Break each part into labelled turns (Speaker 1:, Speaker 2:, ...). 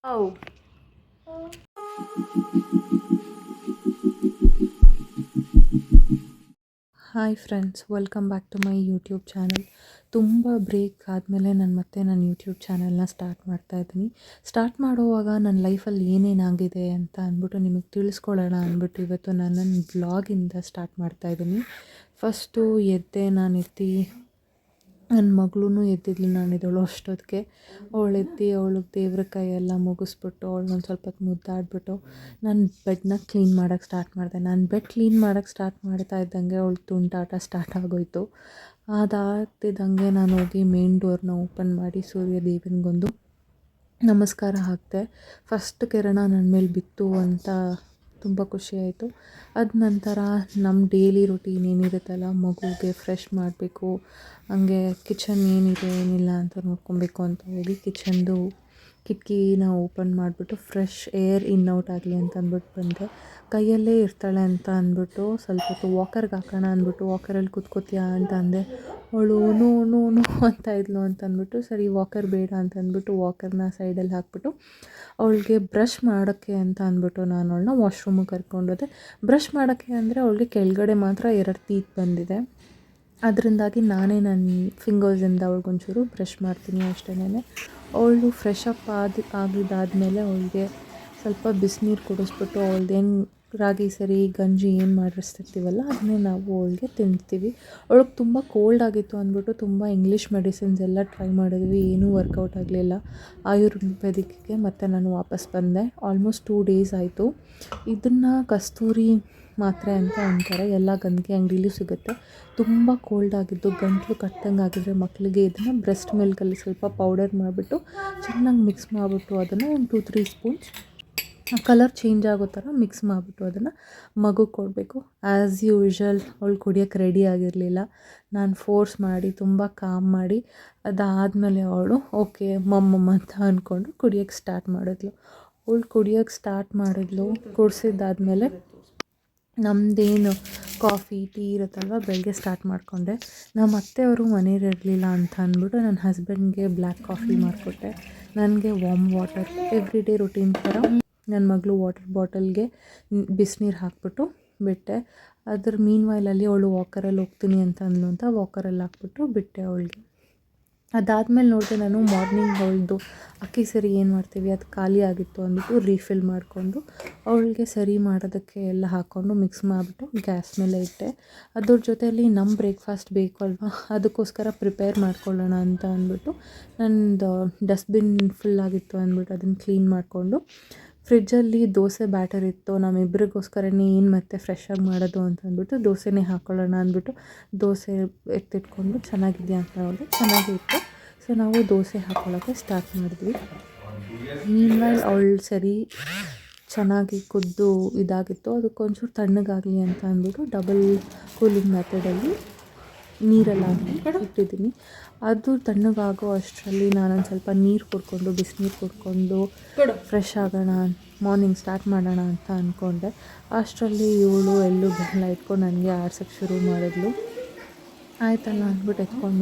Speaker 1: Oh. Hi friends, welcome back to my YouTube channel. ತುಂಬ break ಆದಮೇಲೆ ನಾನು ಮತ್ತೆ ನನ್ನ ಯೂಟ್ಯೂಬ್ ಚಾನಲ್ನ ಸ್ಟಾರ್ಟ್ ಮಾಡ್ತಾಯಿದ್ದೀನಿ. ಸ್ಟಾರ್ಟ್ ಮಾಡುವಾಗ ನನ್ನ ಲೈಫಲ್ಲಿ ಏನೇನಾಗಿದೆ ಅಂತ ಅಂದ್ಬಿಟ್ಟು ನಿಮಗೆ ತಿಳಿಸ್ಕೊಳ್ಳೋಣ ಅಂದ್ಬಿಟ್ಟು ಇವತ್ತು ನಾನು ನನ್ನ ಬ್ಲಾಗಿಂದ ಸ್ಟಾರ್ಟ್ ಮಾಡ್ತಾಯಿದ್ದೀನಿ. ಫಸ್ಟು ನಾನು ನನ್ನ ಮಗಳೂ ಎದ್ದಿದ್ಲು, ನಾನು ಎದ್ದೇಳೋ ಅಷ್ಟೊತ್ತಿಗೆ. ಅವಳಿಗೆ ದೇವ್ರ ಕೈಯೆಲ್ಲ ಮುಗಿಸ್ಬಿಟ್ಟು ಅವಳಿಗೊಂದು ಸ್ವಲ್ಪ ಹೊತ್ತು ಮುದ್ದಾಡ್ಬಿಟ್ಟು ನಾನು ಬೆಡ್ನ ಕ್ಲೀನ್ ಮಾಡೋಕ್ಕೆ ಸ್ಟಾರ್ಟ್ ಮಾಡಿದೆ. ನಾನು ಬೆಡ್ ಕ್ಲೀನ್ ಮಾಡೋಕ್ಕೆ ಸ್ಟಾರ್ಟ್ ಮಾಡ್ತಾ ಇದ್ದಂಗೆ ಅವಳು ತುಂಟಾಟ ಸ್ಟಾರ್ಟ್ ಆಗೋಯಿತು. ಅದಾಗ್ತಿದ್ದಂಗೆ ನಾನು ಹೋಗಿ ಮೇನ್ ಡೋರ್ನ ಓಪನ್ ಮಾಡಿ ಸೂರ್ಯ ದೇವನಿಗೊಂದು ನಮಸ್ಕಾರ ಹಾಕಿದೆ. ಫಸ್ಟ್ ಕಿರಣ ನನ್ನ ಮೇಲೆ ಬಿತ್ತು ಅಂತ ತುಂಬ ಖುಷಿಯಾಯಿತು. ಅದ ನಂತರ ನಮ್ಮ ಡೈಲಿ ರೂಟೀನ್ ಏನಿರುತ್ತಲ್ಲ, ಮಗುಗೆ ಫ್ರೆಶ್ ಮಾಡಬೇಕು, ಹಂಗೆ ಕಿಚನ್ ಏನಿದೆ ಏನಿಲ್ಲ ಅಂತ ನೋಡ್ಕೊಬೇಕು ಅಂತ ಹೋಗಿ ಕಿಚನ್ದು ಕಿಟಕಿನ ಓಪನ್ ಮಾಡಿಬಿಟ್ಟು ಫ್ರೆಶ್ ಏರ್ ಇನ್ ಔಟ್ ಆಗಲಿ ಅಂತ ಅಂದ್ಬಿಟ್ಟು ಬಂದೆ. ಕೈಯಲ್ಲೇ ಇರ್ತಾಳೆ ಅಂತ ಅಂದ್ಬಿಟ್ಟು ಸ್ವಲ್ಪ ಹೊತ್ತು ವಾಕರ್ಗೆ ಹಾಕೋಣ ಅಂದ್ಬಿಟ್ಟು ವಾಕರಲ್ಲಿ ಕೂತ್ಕೋತೀಯಾ ಅಂತ ಅಂದೆ. ಅವಳು ನೋ ನೋ ನೋ ಅಂತ ಇದ್ಲು ಅಂತ ಅಂದ್ಬಿಟ್ಟು ಸರಿ ವಾಕರ್ ಬೇಡ ಅಂತ ಅಂದ್ಬಿಟ್ಟು ವಾಕರ್ನ ಸೈಡಲ್ಲಿ ಹಾಕ್ಬಿಟ್ಟು ಅವಳಿಗೆ ಬ್ರಷ್ ಮಾಡೋಕ್ಕೆ ಅಂತ ಅಂದ್ಬಿಟ್ಟು ನಾನು ಅವಳನ್ನ ವಾಶ್ರೂಮಿಗೆ ಕರ್ಕೊಂಡೋದೆ. ಬ್ರಷ್ ಮಾಡೋಕ್ಕೆ ಅಂದರೆ ಅವಳಿಗೆ ಕೆಳಗಡೆ ಮಾತ್ರ 2 ಟೀತ್ ಬಂದಿದೆ. ಅದರಿಂದಾಗಿ ನಾನೇ ನನ್ನ ಫಿಂಗರ್ಸಿಂದ ಅವಳಿಗೊಂಚೂರು ಬ್ರಷ್ ಮಾಡ್ತೀನಿ ಅಷ್ಟೇನೆ. ಅವಳು ಫ್ರೆಶ್ ಅಪ್ ಆಗಿದ್ದಾದಮೇಲೆ ಅವಳಿಗೆ ಸ್ವಲ್ಪ ಬಿಸಿನೀರು ಕುಡಿಸ್ಬಿಟ್ಟು ಅವಳದೇನು ರಾಗಿ ಸರಿ ಗಂಜಿ ಏನು ಮಾಡಿರ್ತಿರ್ತೀವಲ್ಲ ಅದನ್ನೇ ನಾವು ಅವಳಿಗೆ ತಿಂತೀವಿ. ಅವಳಿಗೆ ತುಂಬ ಕೋಲ್ಡ್ ಆಗಿತ್ತು ಅಂದ್ಬಿಟ್ಟು ತುಂಬ ಇಂಗ್ಲೀಷ್ ಮೆಡಿಸಿನ್ಸ್ ಎಲ್ಲ ಟ್ರೈ ಮಾಡಿದ್ವಿ, ಏನೂ ವರ್ಕೌಟ್ ಆಗಲಿಲ್ಲ. ಆಯುರ್ವೇದಿಕ್ಗೆ ಮತ್ತೆ ನಾನು ವಾಪಸ್ ಬಂದೆ. ಆಲ್ಮೋಸ್ಟ್ 2 ಡೇಸ್ ಆಯಿತು. ಇದನ್ನು ಕಸ್ತೂರಿ ಮಾತ್ರೆ ಅಂತ ಅಂತಾರೆ, ಎಲ್ಲ ಗಂಧಿಗೆ ಅಂಗಡಿಲೂ ಸಿಗುತ್ತೆ. ತುಂಬ ಕೋಲ್ಡ್ ಆಗಿದ್ದು ಗಂಟಲು ಕಟ್ಟಂಗೆ ಆಗಿದ್ರೆ ಮಕ್ಕಳಿಗೆ ಇದನ್ನು ಬ್ರೆಸ್ಟ್ ಮಿಲ್ಕಲ್ಲಿ ಸ್ವಲ್ಪ ಪೌಡರ್ ಮಾಡಿಬಿಟ್ಟು ಚೆನ್ನಾಗಿ ಮಿಕ್ಸ್ ಮಾಡಿಬಿಟ್ಟು ಅದನ್ನು ಒಂದು 2-3 ಸ್ಪೂನ್ಸ್ ಕಲರ್ ಚೇಂಜ್ ಆಗೋ ಥರ ಮಿಕ್ಸ್ ಮಾಡಿಬಿಟ್ಟು ಅದನ್ನು ಮಗುಗೆ ಕೊಡಬೇಕು. ಆ್ಯಸ್ ಯೂಶ್ವಲ್ ಅವಳು ಕುಡಿಯೋಕ್ಕೆ ರೆಡಿ ಆಗಿರಲಿಲ್ಲ. ನಾನು ಫೋರ್ಸ್ ಮಾಡಿ ತುಂಬ ಕಾಮ್ ಮಾಡಿ ಅದಾದಮೇಲೆ ಅವಳು ಓಕೆ ಮಮ್ಮಮ್ಮ ಅಂತ ಅಂದ್ಕೊಂಡು ಕುಡಿಯೋಕ್ಕೆ ಸ್ಟಾರ್ಟ್ ಮಾಡಿದ್ಲು. ಅವಳು ಕುಡಿಯೋಕ್ಕೆ ಸ್ಟಾರ್ಟ್ ಮಾಡಿದ್ಲು. ಕುಡಿಸಿದ್ದಾದ್ಮೇಲೆ ನಮ್ಮದೇನು ಕಾಫಿ ಟೀ ಇರುತ್ತಲ್ವ ಬೆಳಗ್ಗೆ ಸ್ಟಾರ್ಟ್ ಮಾಡಿಕೊಂಡೆ. ನಮ್ಮ ಅತ್ತೆಯವರು ಮನೇಲಿರಲಿಲ್ಲ ಅಂತ ಅಂದ್ಬಿಟ್ಟು ನನ್ನ ಹಸ್ಬೆಂಡ್ಗೆ ಬ್ಲ್ಯಾಕ್ ಕಾಫಿ ಮಾಡಿಕೊಟ್ಟೆ. ನನಗೆ warm water every day routine ಥರ ನನ್ನ ಮಗಳು ವಾಟರ್ ಬಾಟಲ್ಗೆ ಬಿಸಿನೀರು ಹಾಕ್ಬಿಟ್ಟು ಬಿಟ್ಟೆ. ಅದ್ರ ಮೀನ್ ವೈಲಲ್ಲಿ ಅವಳು ವಾಕರಲ್ಲಿ ಹೋಗ್ತೀನಿ ಅಂತ ಅಂದ್ಲು ಅಂತ ವಾಕರಲ್ಲಿ ಹಾಕ್ಬಿಟ್ಟು ಬಿಟ್ಟೆ ಅವಳಿಗೆ. ಅದಾದಮೇಲೆ ನೋಡಿದೆ ನಾನು ಮಾರ್ನಿಂಗ್ ಅವಳದು ಅಕ್ಕಿ ಸರಿ ಏನು ಮಾಡ್ತೀವಿ ಅದು ಖಾಲಿ ಆಗಿತ್ತು ಅಂದ್ಬಿಟ್ಟು ರೀಫಿಲ್ ಮಾಡಿಕೊಂಡು ಅವಳಿಗೆ ಸರಿ ಮಾಡೋದಕ್ಕೆ ಎಲ್ಲ ಹಾಕ್ಕೊಂಡು ಮಿಕ್ಸ್ ಮಾಡಿಬಿಟ್ಟು ಗ್ಯಾಸ್ ಮೇಲೆ ಇಟ್ಟೆ. ಅದ್ರ ಜೊತೆಯಲ್ಲಿ ನಮ್ಮ ಬ್ರೇಕ್ಫಾಸ್ಟ್ ಬೇಕು ಅಲ್ವಾ, ಅದಕ್ಕೋಸ್ಕರ ಪ್ರಿಪೇರ್ ಮಾಡ್ಕೊಳ್ಳೋಣ ಅಂತ ಅಂದ್ಬಿಟ್ಟು ನನ್ನದು ಡಸ್ಟ್ಬಿನ್ ಫುಲ್ ಆಗಿತ್ತು ಅಂದ್ಬಿಟ್ಟು ಅದನ್ನು ಕ್ಲೀನ್ ಮಾಡಿಕೊಂಡು ಫ್ರಿಜ್ಜಲ್ಲಿ ದೋಸೆ ಬ್ಯಾಟರ್ ಇತ್ತು. ನಮ್ಮಿಬ್ಬರಿಗೋಸ್ಕರನೇ ಏನು ಮತ್ತೆ ಫ್ರೆಶ್ಶಾಗಿ ಮಾಡೋದು ಅಂತ ಅಂದ್ಬಿಟ್ಟು ದೋಸೆನೇ ಹಾಕ್ಕೊಳ್ಳೋಣ ಅಂದ್ಬಿಟ್ಟು ದೋಸೆ ಎತ್ತಿಟ್ಕೊಂಡು ಚೆನ್ನಾಗಿದೆಯಾ ಅಂತ ನೋಡಿದೆ, ಚೆನ್ನಾಗೇ ಇತ್ತು. ಸೊ ನಾವು ದೋಸೆ ಹಾಕ್ಕೊಳ್ಳೋಕ್ಕೆ ಸ್ಟಾರ್ಟ್ ಮಾಡಿದ್ವಿ. ಮೀನ್ವೈಲ್ ಅವಳು ಸರಿ ಚೆನ್ನಾಗಿ ಕುದ್ದು ಇದಾಗಿತ್ತು, ಅದಕ್ಕೊಂಚೂರು ತಣ್ಣಗಾಗಲಿ ಅಂತ ಅಂದ್ಬಿಟ್ಟು ಡಬಲ್ ಕೂಲಿಂಗ್ ಮೆಥಡಲ್ಲಿ ನೀರಲ್ಲಿ ಹಾಕಿ ಇಟ್ಟಿದ್ದೀನಿ. ಅದು ತಣ್ಣಗಾಗೋ ಅಷ್ಟರಲ್ಲಿ ನಾನೊಂದು ಸ್ವಲ್ಪ ನೀರು ಕುಡ್ಕೊಂಡು ಬಿಸಿನೀರು ಕುಡ್ಕೊಂಡು ಫ್ರೆಶ್ ಆಗೋಣ, ಮಾರ್ನಿಂಗ್ ಸ್ಟಾರ್ಟ್ ಮಾಡೋಣ ಅಂತ ಅಂದ್ಕೊಂಡೆ. ಅಷ್ಟರಲ್ಲಿ ಇವಳು ಎಲ್ಲೂ ಬೆಲ್ಲ ಇಟ್ಕೊಂಡು ನನಗೆ ಆಡ್ಸೋಕ್ಕೆ ಶುರು ಮಾಡಿದ್ಲು. ಆಯ್ತಲ್ಲ ಅಂದ್ಬಿಟ್ಟು ಎತ್ಕೊಂಡು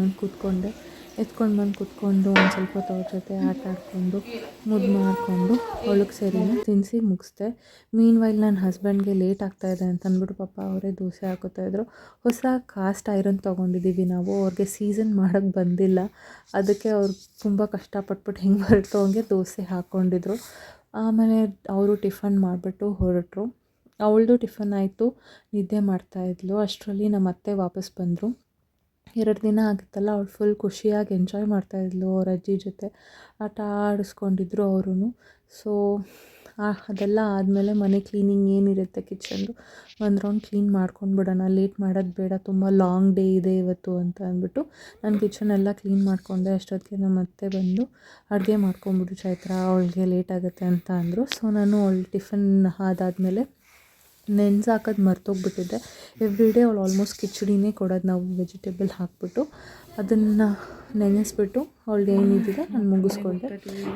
Speaker 1: ಬಂದು ಕೂತ್ಕೊಂಡು ಒಂದು ಸ್ವಲ್ಪ ಹೊತ್ತು ಅವ್ರ ಜೊತೆ ಆಟ ಆಡಿಕೊಂಡು ಮುದ್ದು ಮಾಡಿಕೊಂಡು ಅವಳಿಗೆ ಸರಿನ ತಿನ್ನಿಸಿ ಮುಗಿಸ್ದೆ. ಮೀನ್ ವೈಲ್ ನನ್ನ ಹಸ್ಬೆಂಡ್ಗೆ ಲೇಟ್ ಆಗ್ತಾಯಿದೆ ಅಂತ ಅಂದ್ಬಿಟ್ಟು ಪಾಪ ಅವರೇ ದೋಸೆ ಹಾಕೋತಾಯಿದ್ರು. ಹೊಸ ಕಾಸ್ಟ್ ಐರನ್ ತೊಗೊಂಡಿದ್ದೀವಿ ನಾವು, ಅವ್ರಿಗೆ ಸೀಸನ್ ಮಾಡೋಕ್ಕೆ ಬಂದಿಲ್ಲ, ಅದಕ್ಕೆ ಅವ್ರು ತುಂಬ ಕಷ್ಟಪಟ್ಬಿಟ್ಟು ಹೆಂಗೆ ಬರುತ್ತೋ ಹಂಗೆ ದೋಸೆ ಹಾಕ್ಕೊಂಡಿದ್ರು. ಆಮೇಲೆ ಅವರು ಟಿಫನ್ ಮಾಡಿಬಿಟ್ಟು ಹೊರಟರು. ಅವಳದು ಟಿಫನ್ ಆಯಿತು, ನಿದ್ದೆ ಮಾಡ್ತಾಯಿದ್ಲು. ಅಷ್ಟರಲ್ಲಿ ನಮ್ಮ ಅತ್ತೆ ವಾಪಸ್ ಬಂದರು. 2 ದಿನ ಆಗಿತ್ತಲ್ಲ, ಅವಳು ಫುಲ್ ಖುಷಿಯಾಗಿ ಎಂಜಾಯ್ ಮಾಡ್ತಾಯಿದ್ಲು ಅವ್ರ ಅಜ್ಜಿ ಜೊತೆ ಆಟ ಆಡಿಸ್ಕೊಂಡಿದ್ರು ಅವರು. ಸೊ ಅದೆಲ್ಲ ಆದಮೇಲೆ ಮನೆ ಕ್ಲೀನಿಂಗ್ ಏನಿರುತ್ತೆ ಕಿಚನ್ದು ಒಂದು ರೌಂಡ್ ಕ್ಲೀನ್ ಮಾಡ್ಕೊಂಡ್ಬಿಡೋಣ, ಲೇಟ್ ಮಾಡೋದು ಬೇಡ, ತುಂಬ ಲಾಂಗ್ ಡೇ ಇದೆ ಇವತ್ತು ಅಂತ ಅಂದ್ಬಿಟ್ಟು ನಾನು ಕಿಚನೆಲ್ಲ ಕ್ಲೀನ್ ಮಾಡಿಕೊಂಡೆ. ಅಷ್ಟೊತ್ತಿಗೆ ನಮ್ಮ ಅತ್ತೆ ಬಂದು ಅಡುಗೆ ಮಾಡ್ಕೊಂಬಿಡು ಚೈತ್ರ, ಅವಳಿಗೆ ಲೇಟ್ ಆಗುತ್ತೆ ಅಂತ ಅಂದರು. ಸೊ ನಾನು ಅವಳು ಟಿಫನ್ ಆದಾದಮೇಲೆ ನೆನೆಸಾಕೋದು ಮರ್ತೋಗ್ಬಿಟ್ಟಿದ್ದೆ. ಎವ್ರಿ ಡೇ ಅವಳು ಆಲ್ಮೋಸ್ಟ್ ಕಿಚಡಿನೇ ಕೊಡೋದು ನಾವು ವೆಜಿಟೇಬಲ್ ಹಾಕ್ಬಿಟ್ಟು. ಅದನ್ನು ನೆನೆಸ್ಬಿಟ್ಟು ಅವಳು ಏನಿದೆ ನಾನು ಮುಗಿಸ್ಕೊಂಡೆ.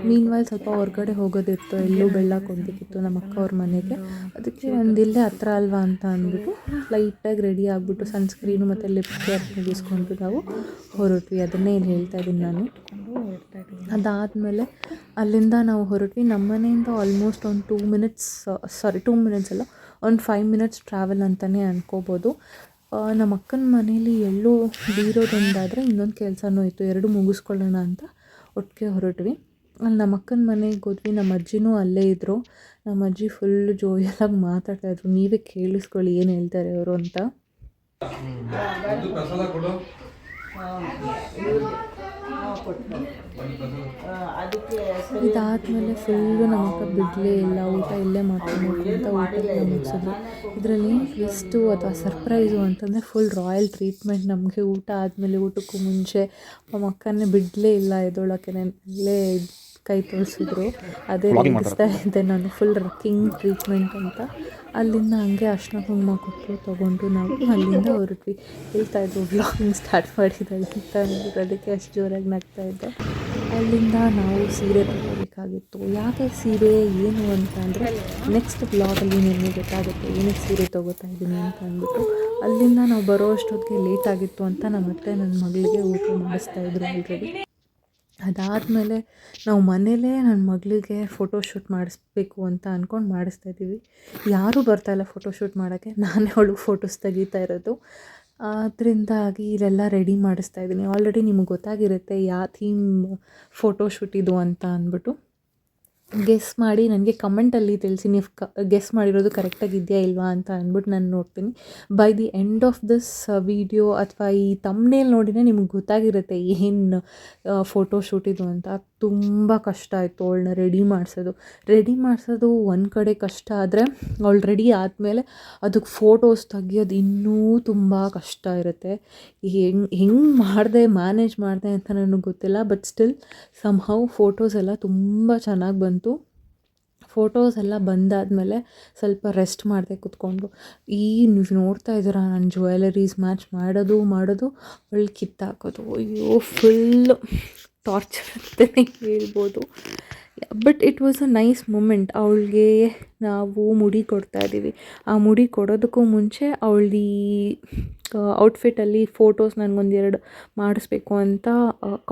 Speaker 1: ಮೀನ್ವೈಲ್ ಸ್ವಲ್ಪ ಹೊರಗಡೆ ಹೋಗೋದಿತ್ತು, ಎಲ್ಲೂ ಬೆಳ್ಳಕ್ಕೆ ಹೋಗಬೇಕಿತ್ತು ನಮ್ಮ ಅಕ್ಕ ಅವ್ರ ಮನೆಗೆ. ಅದಕ್ಕೆ ಇಲ್ಲೇ ಹತ್ರ ಅಲ್ವಾ ಅಂತ ಅಂದ್ಬಿಟ್ಟು ಲೈಟಾಗಿ ರೆಡಿ ಆಗಿಬಿಟ್ಟು ಸನ್ಸ್ಕ್ರೀನು ಮತ್ತು ಲಿಪ್ ಕೇರ್ ಮುಗಿಸ್ಕೊಂಡು ನಾವು ಹೊರಟ್ವಿ. ಅದನ್ನೇ ಇಲ್ಲಿ ಹೇಳ್ತಾ ಇದ್ದೀನಿ ನಾನು. ಅದಾದಮೇಲೆ ಅಲ್ಲಿಂದ ನಾವು ಹೊರಟ್ವಿ. ನಮ್ಮ ಮನೆಯಿಂದ ಆಲ್ಮೋಸ್ಟ್ ಒಂದು 2 ಮಿನಿಟ್ಸ್ ಅಲ್ಲ, ಒಂದು 5 ಮಿನಿಟ್ಸ್ ಟ್ರಾವೆಲ್ ಅಂತಲೇ ಅನ್ಕೋಬೋದು. ನಮ್ಮ ಅಕ್ಕನ ಮನೇಲಿ ಎಲ್ಲೋ ಬೀರೋದೊಂದಾದರೆ ಇನ್ನೊಂದು ಕೆಲಸನೂ ಇತ್ತು, ಎರಡು ಮುಗಿಸ್ಕೊಳ್ಳೋಣ ಅಂತ ಒಟ್ಟಿಗೆ ಹೊರಟ್ವಿ. ಅಲ್ಲಿ ನಮ್ಮ ಅಕ್ಕನ ಮನೆಗೆ ಹೋದ್ವಿ. ನಮ್ಮ ಅಜ್ಜಿನೂ ಅಲ್ಲೇ ಇದ್ದರು. ನಮ್ಮ ಅಜ್ಜಿ ಫುಲ್ ಜೋಯಲಾಗಿ ಮಾತಾಡ್ತಾಯಿದ್ರು. ನೀವೇ ಕೇಳಿಸ್ಕೊಳ್ಳಿ ಏನು ಹೇಳ್ತಾರೆ ಅವರು ಅಂತ. ಇದಾದಮೇಲೆ ಫುಲ್ಲು ನಮ್ಮ ಅಕ್ಕ ಬಿಡಲೇ ಇಲ್ಲ, ಊಟ ಇಲ್ಲೇ ಮಾಡ್ಕೊಂಡು ಅಂತ ಊಟಕ್ಕೆ ಮುಗಿಸಿದ್ರು. ಇದರಲ್ಲಿ ಏನು ಟ್ವಿಸ್ಟು ಅಥವಾ ಸರ್ಪ್ರೈಸು ಅಂತಂದರೆ ಫುಲ್ ರಾಯಲ್ ಟ್ರೀಟ್ಮೆಂಟ್ ನಮಗೆ. ಊಟ ಆದಮೇಲೆ ಊಟಕ್ಕೂ ಮುಂಚೆ ನಮ್ಮ ಅಕ್ಕನೇ ಬಿಡಲೇ ಇಲ್ಲ ಎದ್ದೊಳಕ್ಕೆ, ಅಲ್ಲೇ ಕೈ ತೋರಿಸಿದ್ರು. ಅದೇ ನಡೆಸ್ತಾ ಇದ್ದೆ ನಾನು, ಫುಲ್ ಕಿಂಗ್ ಟ್ರೀಟ್ಮೆಂಟ್ ಅಂತ. ಅಲ್ಲಿಂದ ಹಂಗೆ ಅರ್ಶಿನ ಕುಂಕುಮ ಕೊಟ್ಟರು, ತೊಗೊಂಡು ನಾವು ಅಲ್ಲಿಂದ ಹೊರಟ್ವಿ. ಹೇಳ್ತಾಯಿದ್ರು ವ್ಲಾಗಿಂಗ್ ಸ್ಟಾರ್ಟ್ ಮಾಡಿದ್ದಾಳೆ ಅಂತ ಅಂದ್ಬಿಟ್ಟು, ಅದಕ್ಕೆ ಅಷ್ಟು ಜೋರಾಗಿ ನಗ್ತಾಯಿದ್ದೆ. ಅಲ್ಲಿಂದ ನಾವು ಸೀರೆ ತೊಗೋಬೇಕಾಗಿತ್ತು. ಯಾಕೆ ಸೀರೆ ಏನು ಅಂತ ಅಂದರೆ ನೆಕ್ಸ್ಟ್ ಬ್ಲಾಗಲ್ಲಿ ನಿಮಗೆ ಗೊತ್ತಾಗುತ್ತೆ ಏನಕ್ಕೆ ಸೀರೆ ತೊಗೋತಾ ಇದ್ದೀನಿ ಅಂತ ಅಂದ್ಬಿಟ್ಟು. ಅಲ್ಲಿಂದ ನಾವು ಬರೋ ಅಷ್ಟೊತ್ತಿಗೆ ಲೇಟ್ ಆಗಿತ್ತು ಅಂತ ನನ್ನ ಮಗಳಿಗೆ ಊಟ ಮಾಡಿಸ್ತಾಯಿದ್ರು ಆಲ್ರೆಡಿ. ಅದಾದಮೇಲೆ ನಾವು ಮನೇಲೇ ನನ್ನ ಮಗಳಿಗೆ ಫೋಟೋಶೂಟ್ ಮಾಡಿಸ್ಬೇಕು ಅಂತ ಅಂದ್ಕೊಂಡು ಮಾಡಿಸ್ತಾಯಿದ್ದೀವಿ. ಯಾರೂ ಬರ್ತಾಯಿಲ್ಲ ಫೋಟೋಶೂಟ್ ಮಾಡೋಕ್ಕೆ, ನಾನೇ ಅವಳಿಗೆ ಫೋಟೋಸ್ ತೆಗಿತಾ ಇರೋದು. ಅದರಿಂದಾಗಿ ಇಲ್ಲೆಲ್ಲ ರೆಡಿ ಮಾಡಿಸ್ತಾಯಿದ್ದೀನಿ. ಆಲ್ರೆಡಿ ನಿಮಗೆ ಗೊತ್ತಾಗಿರುತ್ತೆ ಯಾವ ಥೀಮ್ ಫೋಟೋಶೂಟ್ ಇದು ಅಂತ ಅಂದ್ಬಿಟ್ಟು. ಗೆಸ್ ಮಾಡಿ ನನಗೆ ಕಮೆಂಟಲ್ಲಿ ತಿಳಿಸಿ, ನೀವು ಗೆಸ್ ಮಾಡಿರೋದು ಕರೆಕ್ಟಾಗಿದೆಯಾ ಇಲ್ವಾ ಅಂತ ಅಂದ್ಬಿಟ್ಟು ನಾನು ನೋಡ್ತೀನಿ. By the end of this video ಅಥವಾ ಈ ತಮ್ನೇಲ್ ನೋಡಿನೇ ನಿಮ್ಗೆ ಗೊತ್ತಾಗಿರುತ್ತೆ ಏನು ಫೋಟೋಶೂಟ್ ಇದು ಅಂತ. ತುಂಬ ಕಷ್ಟ ಆಯಿತು ಅವಳನ್ನ ರೆಡಿ ಮಾಡಿಸೋದು ಒಂದು ಕಡೆ ಕಷ್ಟ ಆದರೆ, ಅವಳು ರೆಡಿ ಆದಮೇಲೆ ಅದಕ್ಕೆ ಫೋಟೋಸ್ ತೆಗಿಯೋದು ಇನ್ನೂ ತುಂಬ ಕಷ್ಟ ಇರುತ್ತೆ. ಹೆಂಗೆ ಮ್ಯಾನೇಜ್ ಮಾಡಿದೆ ಅಂತ ನನಗೆ ಗೊತ್ತಿಲ್ಲ. ಬಟ್ ಸ್ಟಿಲ್ ಸಮ್ಹೌ ಫೋಟೋಸ್ ಎಲ್ಲ ತುಂಬ ಚೆನ್ನಾಗಿ ಬಂತು. ಫೋಟೋಸ್ ಎಲ್ಲ ಬಂದಾದಮೇಲೆ ಸ್ವಲ್ಪ ರೆಸ್ಟ್ ಮಾಡಿದೆ ಕೂತ್ಕೊಂಡು. ನೀವು ನೋಡ್ತಾ ಇದ್ದೀರಾ ನನ್ನ ಜ್ಯುವೆಲರೀಸ್ ಮ್ಯಾಚ್ ಮಾಡೋದು ಅವಳು ಕಿತ್ತಾಕೋದು. ಅಯ್ಯೋ ಫುಲ್ಲು ಟಾರ್ಚರ್ ಅಂತಲೇ ಹೇಳ್ಬೋದು. But it was a nice moment. ಅವಳಿಗೆ ನಾವು ಮುಡಿ ಕೊಡ್ತಾಯಿದ್ದೀವಿ. ಆ ಮುಡಿ ಕೊಡೋದಕ್ಕೂ ಮುಂಚೆ ಅವಳು ಔಟ್ಫಿಟ್ಟಲ್ಲಿ ಫೋಟೋಸ್ ನನಗೊಂದೆರಡು ಮಾಡಿಸ್ಬೇಕು ಅಂತ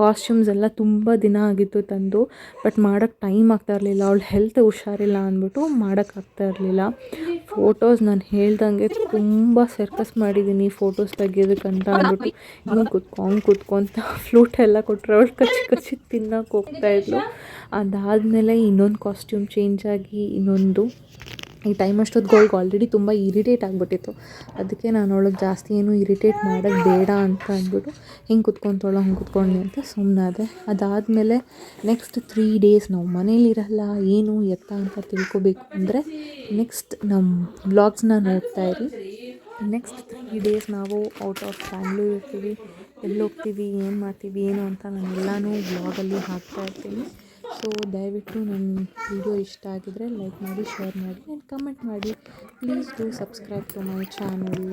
Speaker 1: ಕಾಸ್ಟ್ಯೂಮ್ಸ್ ಎಲ್ಲ ತುಂಬ ದಿನ ಆಗಿತ್ತು ತಂದು. ಬಟ್ ಮಾಡೋಕ್ಕೆ ಟೈಮ್ ಆಗ್ತಾಯಿರಲಿಲ್ಲ, ಅವಳು ಹೆಲ್ತ್ ಹುಷಾರಿಲ್ಲ ಅಂದ್ಬಿಟ್ಟು ಮಾಡೋಕ್ಕಾಗ್ತಾಯಿರಲಿಲ್ಲ. ಫೋಟೋಸ್ ನಾನು ಹೇಳ್ದಂಗೆ ತುಂಬ ಸರ್ಕಸ್ ಮಾಡಿದ್ದೀನಿ ಫೋಟೋಸ್ ತೆಗಿಯೋದಕ್ಕಂತ ಅಂದ್ಬಿಟ್ಟು. ಹಿಂಗೆ ಕುತ್ಕೊಂತ ಫ್ಲೂಟ್ ಎಲ್ಲ ಕೊಟ್ಟರೆ ಅವಳು ಕಚ್ಚಿ ತಿನ್ನೋಕೆ ಹೋಗ್ತಾಯಿದ್ಲು. ಅದಾದಮೇಲೆ ಇನ್ನೊಂದು ಕಾಸ್ಟ್ಯೂಮ್ ಚೇಂಜ್ ಆಗಿ ಈ ಟೈಮ್ ಅಷ್ಟೊತ್ತಿಗೆ ಅವಳಿಗೆ ಆಲ್ರೆಡಿ ತುಂಬ ಇರಿಟೇಟ್ ಆಗಿಬಿಟ್ಟಿತ್ತು. ಅದಕ್ಕೆ ನಾನು ಅವಳಿಗೆ ಜಾಸ್ತಿ ಏನು ಇರಿಟೇಟ್ ಮಾಡೋದು ಬೇಡ ಅಂತ ಅಂದ್ಬಿಟ್ಟು ಹಿಂಗೆ ಕುತ್ಕೊತಾಳೋ ಹಂಗೆ ಕುತ್ಕೊಂಡು ಅಂತ ಸುಮ್ಮನಾದೆ. ಅದಾದಮೇಲೆ ನೆಕ್ಸ್ಟ್ 3 ಡೇಸ್ ನಾವು ಮನೇಲಿರಲ್ಲ, ಏನು ಎತ್ತ ಅಂತ ತಿಳ್ಕೊಬೇಕು ಅಂದರೆ ನೆಕ್ಸ್ಟ್ ನಮ್ಮ ವ್ಲಾಗ್ಸ್ನ ನೋಡ್ತಾ ಇರಿ. ನೆಕ್ಸ್ಟ್ 3 ಡೇಸ್ ನಾವು ಔಟ್ ಆಫ್ ಬ್ಯಾಂಗ್ಳೂರ್ ಇರ್ತೀವಿ. ಎಲ್ಲೋಗ್ತೀವಿ, ಏನು ಮಾಡ್ತೀವಿ ಏನು ಅಂತ ನಾನೆಲ್ಲನೂ ವ್ಲಾಗಲ್ಲಿ ಹಾಕ್ತಾಯಿರ್ತೀನಿ. ಸೊ ದಯವಿಟ್ಟು ನನ್ನ ವಿಡಿಯೋ ಇಷ್ಟ ಆಗಿದರೆ ಲೈಕ್ ಮಾಡಿ, ಶೇರ್ ಮಾಡಿ ಆ್ಯಂಡ್ ಕಮೆಂಟ್ ಮಾಡಿ. Please do subscribe to my channel.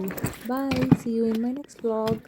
Speaker 1: Bye, see you in my next vlog.